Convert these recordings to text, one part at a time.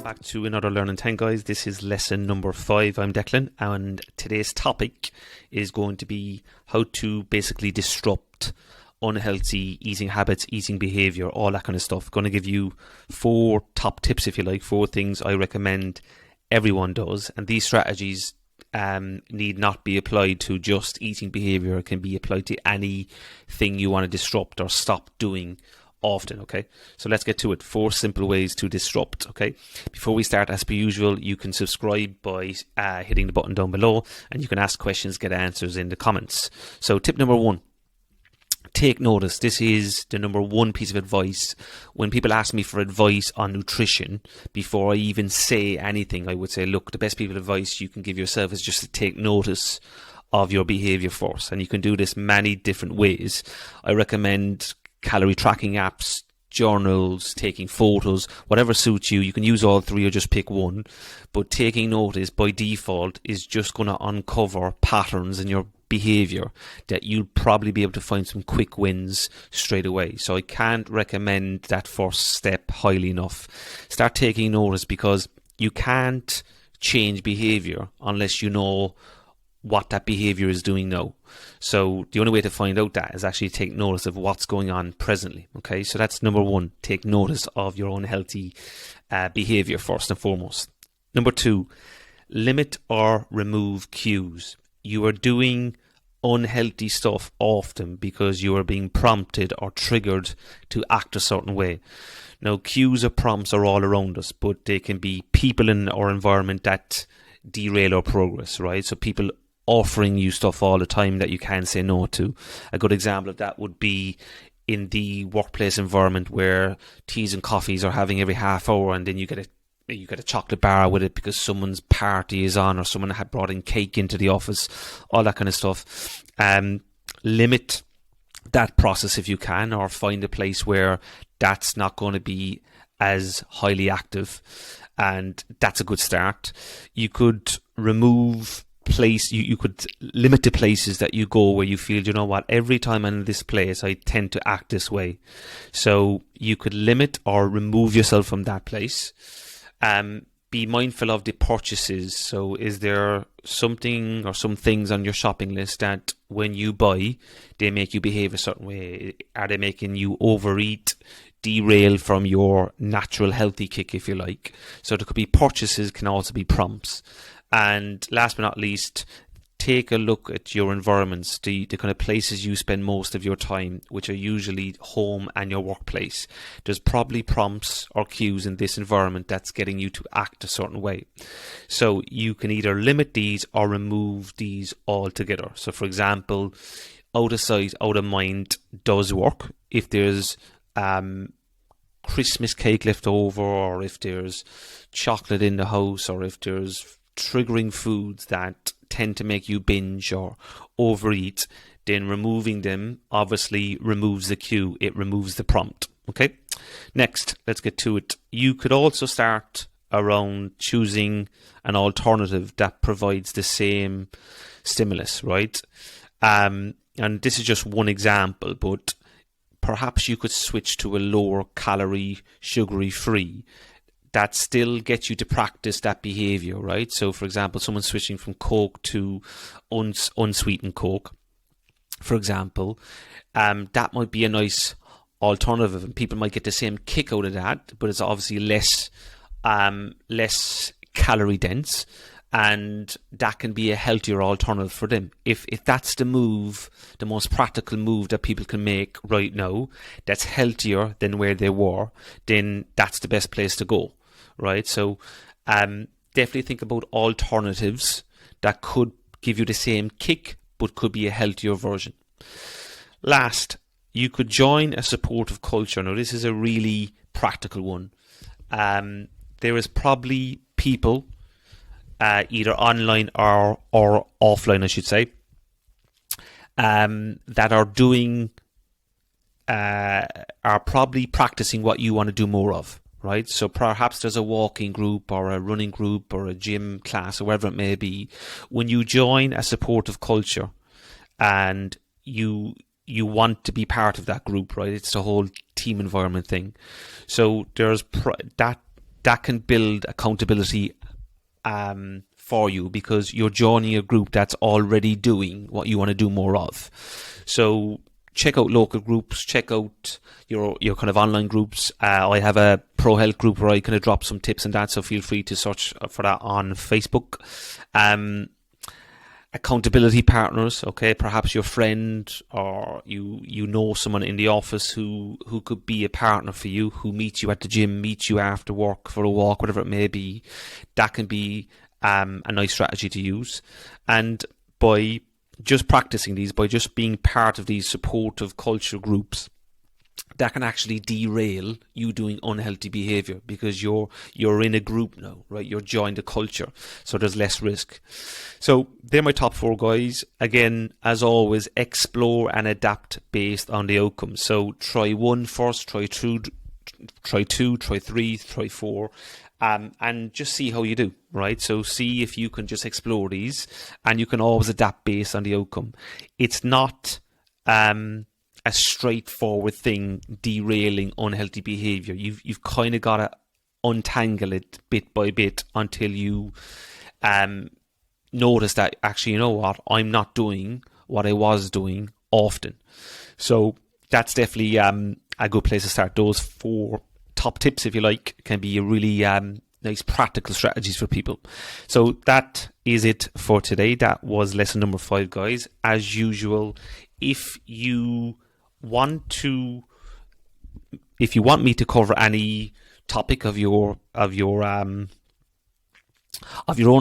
back to another Learning 10, guys. This is lesson number 5. I'm Declan, and today's topic is going to be how to basically disrupt unhealthy eating habits, eating behavior, all that kind of stuff. Going to give you 4 top tips, if you like, 4 things I recommend everyone does, and these strategies need not be applied to just eating behavior. It can be applied to anything you want to disrupt or stop doing often. Okay, so let's get to it. 4 simple ways to disrupt. Okay, before we start, as per usual, you can subscribe by hitting the button down below, and you can ask questions, get answers in the comments. So tip number 1, take notice. This is the number 1 piece of advice. When people ask me for advice on nutrition, before I even say anything, I would say, look, the best piece of advice you can give yourself is just to take notice of your behavior first, and you can do this many different ways. I recommend calorie tracking apps, journals, taking photos, whatever suits you. You can use all 3 or just pick one, but taking notice by default is just going to uncover patterns in your behavior that you'll probably be able to find some quick wins straight away. So I can't recommend that first step highly enough. Start taking notice, because you can't change behavior unless you know what that behavior is doing now. So the only way to find out that is actually take notice of what's going on presently. Okay, so that's number 1. Take notice of your unhealthy behavior first and foremost. Number 2, limit or remove cues. You are doing unhealthy stuff often because you are being prompted or triggered to act a certain way. Now, cues or prompts are all around us, but they can be people in our environment that derail our progress, right? So people offering you stuff all the time that you can't say no to. A good example of that would be in the workplace environment, where teas and coffees are having every half hour, and then you get a chocolate bar with it because someone's party is on, or someone had brought in cake into the office, all that kind of stuff. Limit that process if you can, or find a place where that's not going to be as highly active, and that's a good start. You could remove you could limit the places that you go where you feel, you know what, every time I'm in this place I tend to act this way. So you could limit or remove yourself from that place. Be mindful of the purchases. So is there something or some things on your shopping list that when you buy, they make you behave a certain way? Are they making you overeat, derail from your natural healthy kick, if you like? So there could be purchases, can also be prompts. And last but not least, take a look at your environments, the kind of places you spend most of your time, which are usually home and your workplace. There's probably prompts or cues in this environment that's getting you to act a certain way. So you can either limit these or remove these altogether. So for example, out of sight, out of mind does work. If there's Christmas cake left over, or if there's chocolate in the house, or if there's triggering foods that tend to make you binge or overeat, then removing them obviously removes the cue, it removes the prompt. Okay, next, let's get to it. You could also start around choosing an alternative that provides the same stimulus, right? And this is just one example, but perhaps you could switch to a lower calorie, sugary free that still gets you to practice that behavior, right? So for example, someone switching from Coke to unsweetened Coke, for example, that might be a nice alternative, and people might get the same kick out of that, but it's obviously less calorie dense, and that can be a healthier alternative for them. If that's the move, the most practical move that people can make right now, that's healthier than where they were, then that's the best place to go, right? So definitely think about alternatives that could give you the same kick but could be a healthier version. Last, you could join a supportive culture. Now this is a really practical one. There is probably people either online or offline, I should say, that are doing are probably practicing what you want to do more of, right? So perhaps there's a walking group or a running group or a gym class or whatever it may be. When you join a supportive culture and you want to be part of that group, right? It's the whole team environment thing. So there's that that can build accountability for you, because you're joining a group that's already doing what you want to do more of. So check out local groups, check out your kind of online groups. I have a pro health group where I kind of drop some tips and that, so feel free to search for that on Facebook. Accountability partners, okay, perhaps your friend or you know someone in the office who could be a partner for you, who meets you at the gym, meets you after work for a walk, whatever it may be. That can be a nice strategy to use. And by just practicing these, by just being part of these supportive culture groups, that can actually derail you doing unhealthy behavior, because you're in a group now, right? You're joined a culture, so there's less risk. So they're my top 4, guys. Again, as always, explore and adapt based on the outcomes. So try 1 first, try 2, try 3, try 4. And just see how you do, right? So see if you can just explore these, and you can always adapt based on the outcome. It's not a straightforward thing derailing unhealthy behavior. You've kind of got to untangle it bit by bit until you notice that actually, you know what, I'm not doing what I was doing often. So that's definitely a good place to start. Those 4 top tips, if you like, can be a really nice practical strategies for people. So that is it for today. That was lesson number 5, guys. As usual, if you want me to cover any topic of your own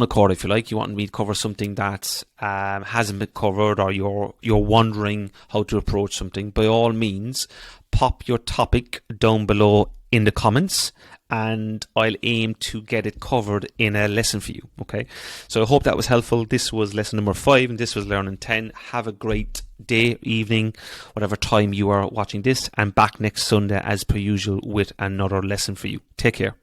accord, if you like, you want me to cover something that hasn't been covered, or you're wondering how to approach something, by all means, pop your topic down below in the comments, and I'll aim to get it covered in a lesson for you. Okay, so I hope that was helpful. This was lesson number 5, and this was learning 10. Have a great day, evening, whatever time you are watching this, and back next Sunday as per usual with another lesson for you. Take care.